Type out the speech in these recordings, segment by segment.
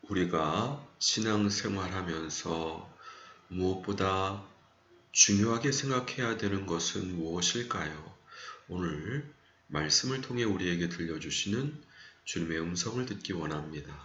우리가 신앙생활하면서 무엇보다 중요하게 생각해야 되는 것은 무엇일까요? 오늘 말씀을 통해 우리에게 들려주시는 주님의 음성을 듣기 원합니다.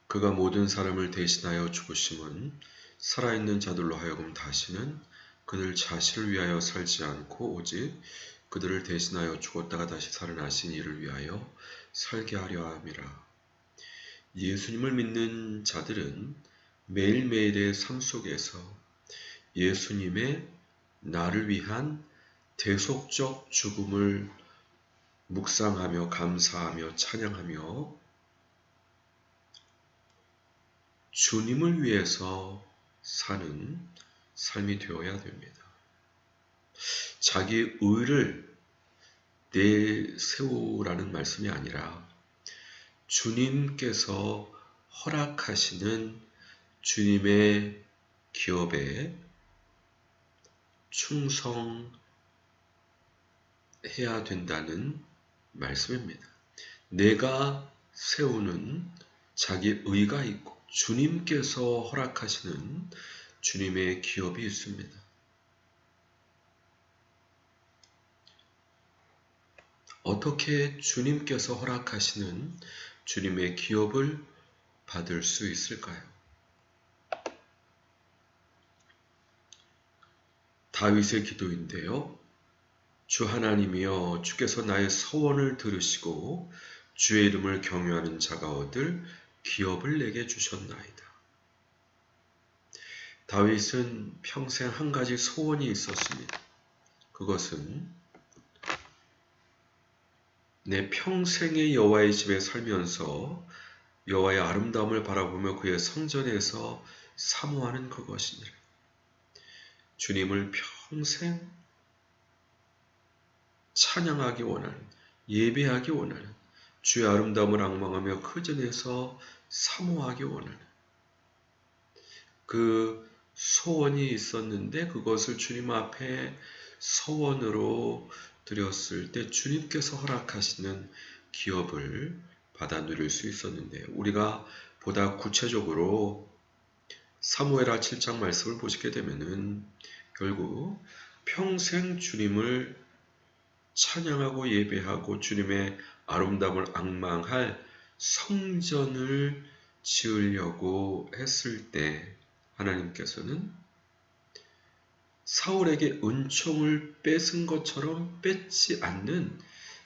그가 모든 사람을 대신하여 죽으심은 살아있는 자들로 하여금 다시는 그들 자신을 위하여 살지 않고 오직 그들을 대신하여 죽었다가 다시 살아나신 이를 위하여 살게 하려 함이라. 예수님을 믿는 자들은 매일매일의 삶 속에서 예수님의 나를 위한 대속적 죽음을 묵상하며 감사하며 찬양하며 주님을 위해서 사는 삶이 되어야 됩니다. 자기 의를 내세우라는 말씀이 아니라 주님께서 허락하시는 주님의 기업에 충성해야 된다는 말씀입니다. 내가 세우는 자기 의가 있고 주님께서 허락하시는 주님의 기업이 있습니다. 어떻게 주님께서 허락하시는 주님의 기업을 받을 수 있을까요? 다윗의 기도인데요. 주 하나님이여 주께서 나의 서원을 들으시고 주의 이름을 경유하는 자가 얻을 기업을 내게 주셨나이다. 다윗은 평생 한 가지 소원이 있었습니다. 그것은 내 평생의 여호와의 집에 살면서 여호와의 아름다움을 바라보며 그의 성전에서 사모하는 그것이니라. 주님을 평생 찬양하기 원하는, 예배하기 원하는, 주의 아름다움을 앙망하며 그 전에서 사모하기 원하는 그 소원이 있었는데 그것을 주님 앞에 서원으로 드렸을 때 주님께서 허락하시는 기업을 받아 누릴 수 있었는데 우리가 보다 구체적으로 사무엘하 7장 말씀을 보시게 되면은 결국 평생 주님을 찬양하고 예배하고 주님의 아름다움을 앙망할 성전을 지으려고 했을 때 하나님께서는 사울에게 은총을 뺏은 것처럼 뺏지 않는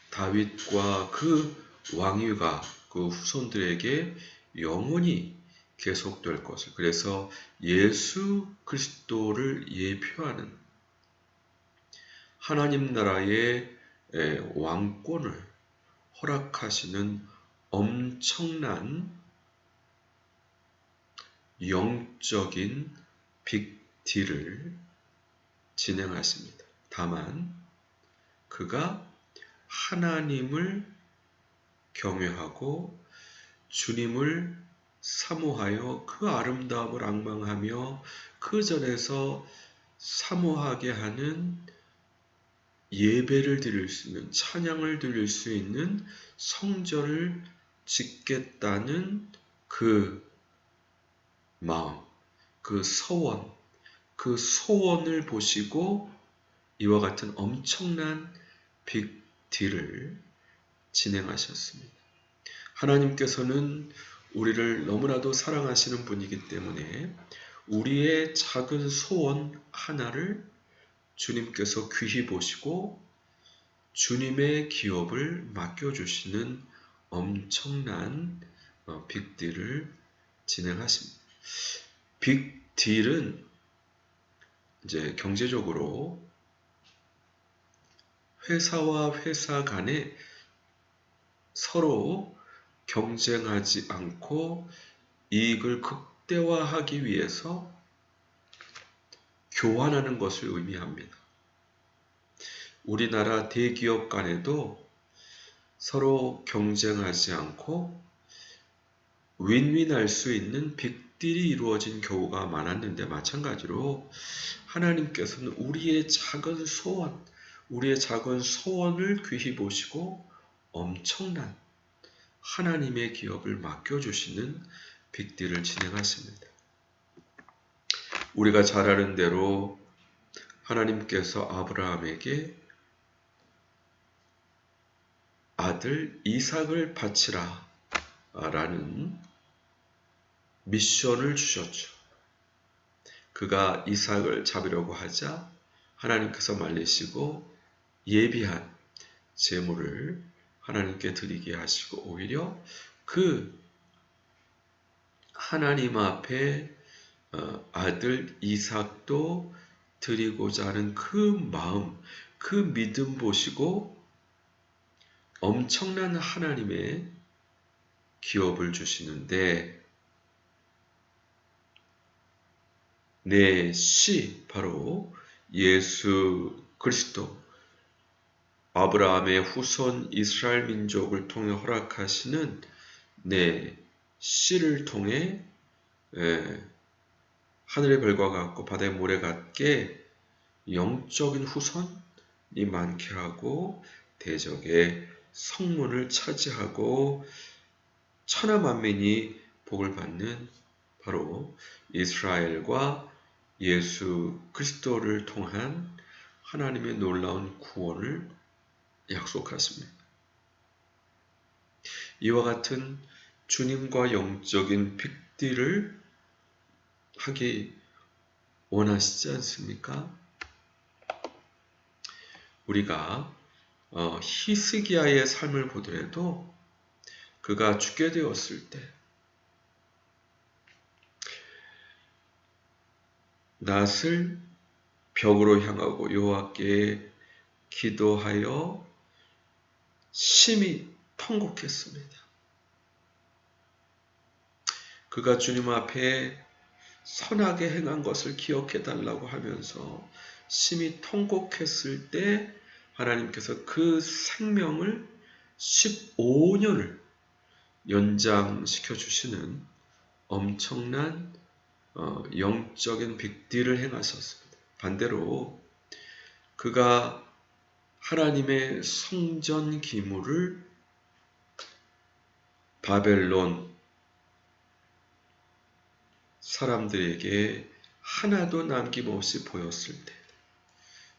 다윗과 그 왕위가 그 후손들에게 영원히 계속될 것을, 그래서 예수 그리스도를 예표하는 하나님 나라의 왕권을 허락하시는 엄청난 영적인 빅딜을 진행하십니다. 다만 그가 하나님을 경외하고 주님을 사모하여 그 아름다움을 앙망하며 그 전에서 사모하게 하는 예배를 드릴 수 있는, 찬양을 드릴 수 있는 성전을 짓겠다는 그 마음, 그 서원, 그 소원을 보시고 이와 같은 엄청난 빅딜을 진행하셨습니다. 하나님께서는 우리를 너무나도 사랑하시는 분이기 때문에 우리의 작은 소원 하나를 주님께서 귀히 보시고 주님의 기업을 맡겨주시는 엄청난 빅딜을 진행하십니다. 빅딜은 이제 경제적으로 회사와 회사 간에 서로 경쟁하지 않고 이익을 극대화하기 위해서 교환하는 것을 의미합니다. 우리나라 대기업 간에도 서로 경쟁하지 않고 윈윈할 수 있는 빅딜이 이루어진 경우가 많았는데 마찬가지로 하나님께서는 우리의 작은 소원을 귀히 보시고 엄청난 하나님의 기업을 맡겨주시는 빅딜을 진행하십니다. 우리가 잘 아는 대로 하나님께서 아브라함에게 아들 이삭을 바치라 라는 미션을 주셨죠. 그가 이삭을 잡으려고 하자 하나님께서 말리시고 예비한 제물을 하나님께 드리게 하시고 오히려 그 하나님 앞에 아들 이삭도 드리고자 하는 그 마음, 그 믿음 보시고 엄청난 하나님의 기업을 주시는데 내 씨 바로 예수 그리스도 아브라함의 후손 이스라엘 민족을 통해 허락하시는 내 씨를 통해 하늘의 별과 같고 바다의 모래 같게 영적인 후손이 많게 하고 대적의 성문을 차지하고 천하만민이 복을 받는 바로 이스라엘과 예수 그리스도를 통한 하나님의 놀라운 구원을 약속하십니다. 이와 같은 주님과 영적인 빅딜을 하기 원하시지 않습니까? 우리가 히스기야의 삶을 보더라도 그가 죽게 되었을 때 낫을 벽으로 향하고 여호와께 기도하여 심히 통곡했습니다. 그가 주님 앞에 선하게 행한 것을 기억해 달라고 하면서 심히 통곡했을 때 하나님께서 그 생명을 15년을 연장시켜 주시는 엄청난 영적인 빅딜을 행하셨습니다. 반대로 그가 하나님의 성전 기물을 바벨론 사람들에게 하나도 남김없이 보였을 때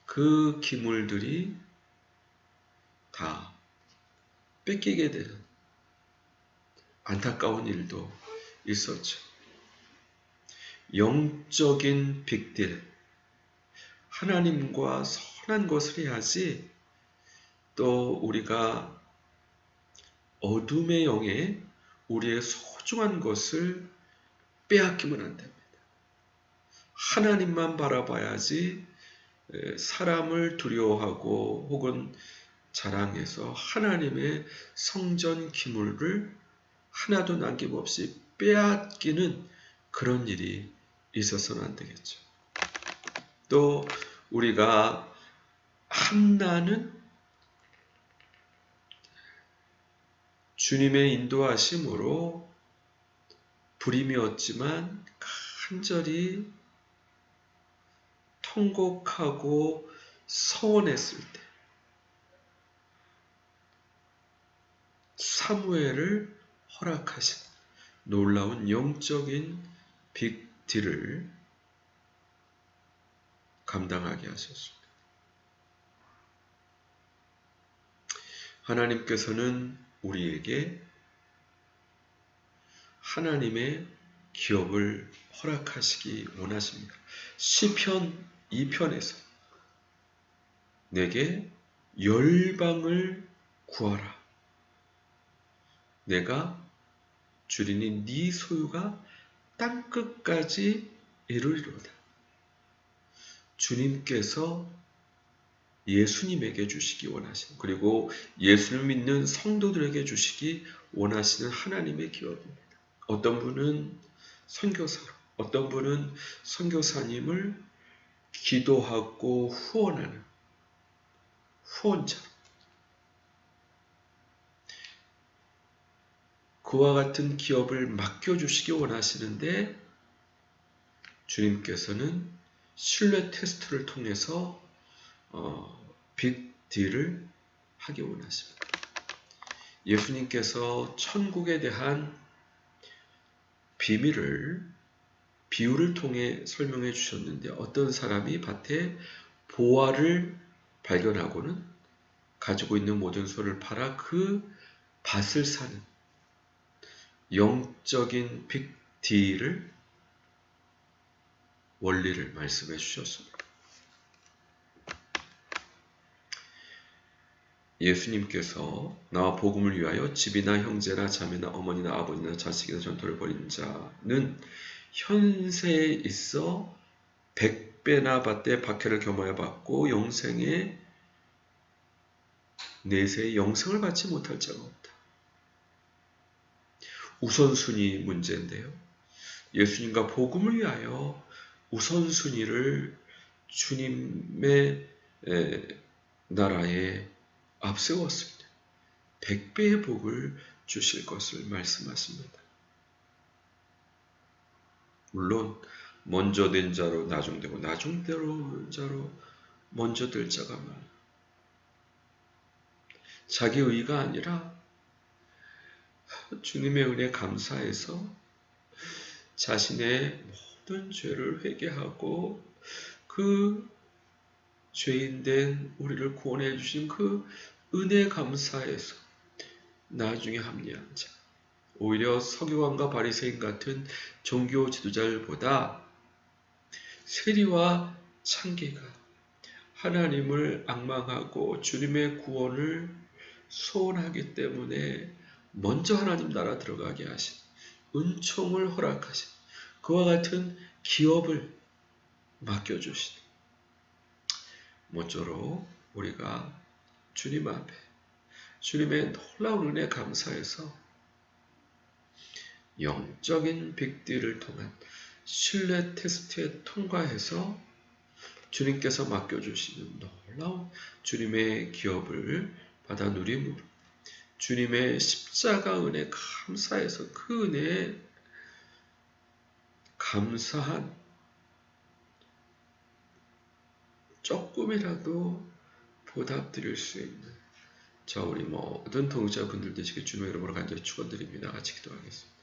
그 기물들이 다 뺏기게 되는 안타까운 일도 있었죠. 영적인 빅딜, 하나님과 선한 것을 해야지 또 우리가 어둠의 영에 우리의 소중한 것을 빼앗기면 안 됩니다. 하나님만 바라봐야지 사람을 두려워하고 혹은 자랑해서 하나님의 성전 기물을 하나도 남김없이 빼앗기는 그런 일이 있어서는 안 되겠죠. 또 우리가 한나는 주님의 인도하심으로 불임이었지만 간절히 통곡하고 서원했을 때 사무엘을 허락하신 놀라운 영적인 빅딜을 감당하게 하셨습니다. 하나님께서는 우리에게 하나님의 기업을 허락하시기 원하십니다. 시편 2편에서 내게 열방을 구하라. 내가 주리니 네 소유가 땅끝까지 이르리로다. 주님께서 예수님에게 주시기 원하시는, 그리고 예수를 믿는 성도들에게 주시기 원하시는 하나님의 기업입니다. 어떤 분은 선교사로, 어떤 분은 선교사님을 기도하고 후원하는 후원자로, 그와 같은 기업을 맡겨주시기 원하시는데 주님께서는 신뢰 테스트를 통해서 빅딜을 하기 원하십니다. 예수님께서 천국에 대한 비밀을 비유를 통해 설명해 주셨는데, 어떤 사람이 밭에 보화를 발견하고는 가지고 있는 모든 소를 팔아 그 밭을 사는 영적인 빅딜을 원리를 말씀해 주셨습니다. 예수님께서 나와 복음을 위하여 집이나 형제나 자매나 어머니나 아버지나 자식이나 전토를 벌인 자는 현세에 있어 100배나 받되 박해를 겸하여 받고 영생에 내세의 영생을 받지 못할 자가 없다. 우선순위 문제인데요. 예수님과 복음을 위하여 우선순위를 주님의 나라에 앞세웠습니다. 100배의 복을 주실 것을 말씀하십니다. 물론 먼저 된 자로 나중되고 나중된 자로 먼저 될 자가 많아. 자기 의가 아니라 주님의 은혜 감사해서 자신의 모든 죄를 회개하고 그 죄인된 우리를 구원해 주신 그 은혜 감사해서 나중에 합리한 자, 오히려 서기관과 바리새인 같은 종교 지도자들보다 세리와 창기가 하나님을 앙망하고 주님의 구원을 소원하기 때문에 먼저 하나님 나라 들어가게 하신, 은총을 허락하신, 그와 같은 기업을 맡겨주신, 모쪼록 우리가 주님 앞에 주님의 놀라운 은혜 감사해서 영적인 빅딜을 통한 신뢰 테스트에 통과해서 주님께서 맡겨주시는 놀라운 주님의 기업을 받아 누림으로 주님의 십자가 은혜 감사해서 그 은혜에 감사한 조금이라도 보답드릴 수 있는 우리 모든 동역자분들 되시길 주님의 이름으로 간절히 축원드립니다. 같이 기도하겠습니다.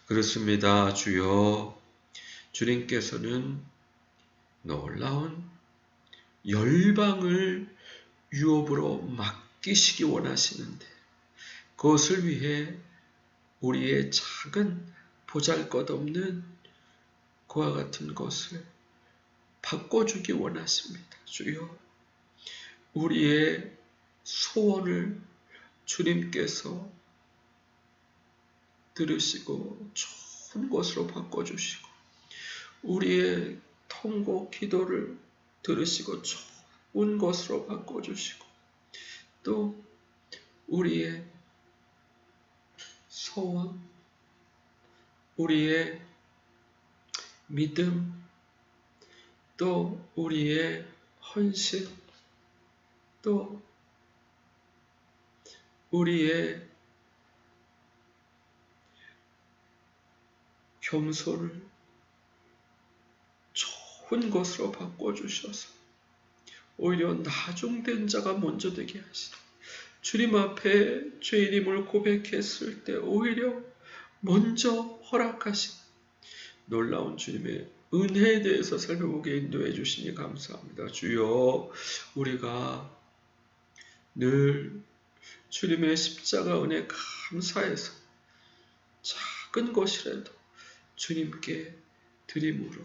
그렇습니다. 주여, 주님께서는 놀라운 열방을 유업으로 맡기시기 원하시는데 그것을 위해 우리의 작은 보잘것없는 그와 같은 것을 바꿔주기 원하십니다. 주여, 우리의 소원을 주님께서 들으시고 좋은 것으로 바꿔주시고 우리의 통곡 기도를 들으시고 좋은 것으로 바꿔주시고 또 우리의 소원, 우리의 믿음, 또 우리의 헌신, 또 우리의 겸손을 좋은 것으로 바꿔주셔서 오히려 나중된 자가 먼저 되게 하시니 주님 앞에 죄인임을 고백했을 때 오히려 먼저 허락하신 놀라운 주님의 은혜에 대해서 살펴보게 인도해 주시니 감사합니다. 주여, 우리가 늘 주님의 십자가 은혜 감사해서 작은 것이라도 주님께 드림으로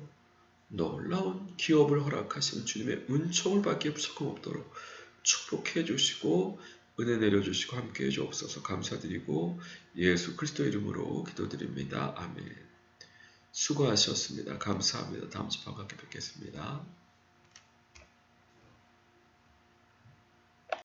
놀라운 기업을 허락하시는 주님의 은총을 받기에 부족함 없도록 축복해 주시고 은혜 내려주시고 함께해 주옵소서. 감사드리고 예수 그리스도 이름으로 기도드립니다. 아멘. 수고하셨습니다. 감사합니다. 다음 주 반갑게 뵙겠습니다.